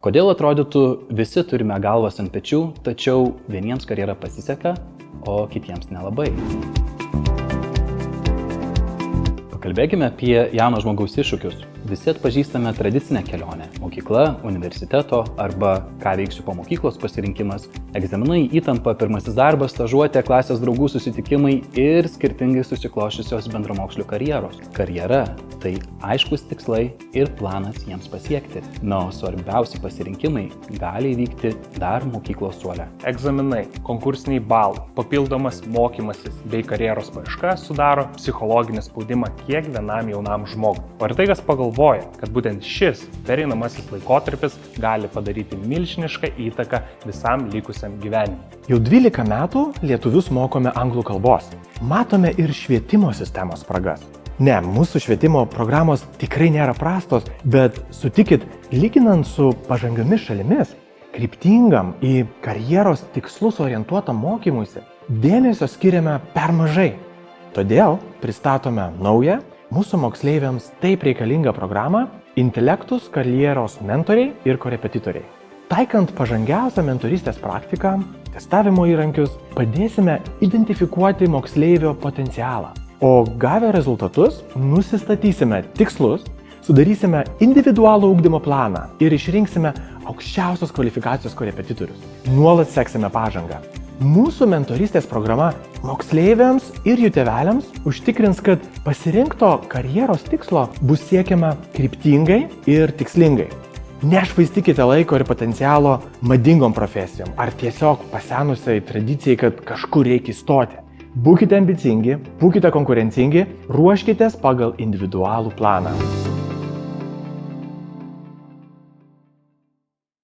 Kodėl atrodytų visi turime galvas ant pečių, tačiau vieniems karjera pasiseka, o kitiems nelabai? Pakalbėkime apie jauno žmogaus iššūkius. Visi atpažįstame tradicinę kelionę – mokykla, universiteto arba ką veiksiu po mokyklos pasirinkimas, egzaminai, įtampa, pirmasis darbas, stažuotė, klasės draugų susitikimai ir skirtingai susikloščiusios bendramokslių karjeros. Karjera – tai aiškus tikslai ir planas jiems pasiekti. Na, o svarbiausi pasirinkimai gali įvykti dar mokyklos suole. Egzaminai, konkursiniai balai, papildomas mokymasis bei karjeros paieška sudaro psichologinį spaudimą kiekvienam jaunam žmogui. O ir tai, kas pagalvoja, kad būtent šis pereinamasis laikotarpis gali padaryti milžinišką įtaką visam likusiam gyvenimui. Jau 12 metų lietuvius mokome anglų kalbos. Matome ir švietimo sistemos spragas. Ne, mūsų švietimo programos tikrai nėra prastos, bet sutikit, lyginant su pažangiomis šalimis, kryptingam į karjeros tikslus orientuotam mokymuisi, dėmesio skiriame per mažai. Todėl pristatome naują, mūsų moksleiviams taip reikalingą programą Intelektus karjeros mentoriai ir korepetitoriai. Taikant pažangiausią mentorystės praktiką, testavimo įrankius, padėsime identifikuoti moksleivio potencialą. O gavę rezultatus nusistatysime tikslus, sudarysime individualų ugdymo planą ir išrinksime aukščiausios kvalifikacijos korepetitorius. Nuolat seksime pažangą. Mūsų mentorystės programa moksleiviams ir jų tėveliams užtikrins, kad pasirinkto karjeros tikslo bus siekiama kryptingai ir tikslingai. Nešvaistykite laiko ir potencialo madingom profesijom ar tiesiog pasenusiai tradicijai, kad kažkur reikia įstoti. Būkite ambicingi, būkite konkurencingi, ruoškitės pagal individualų planą.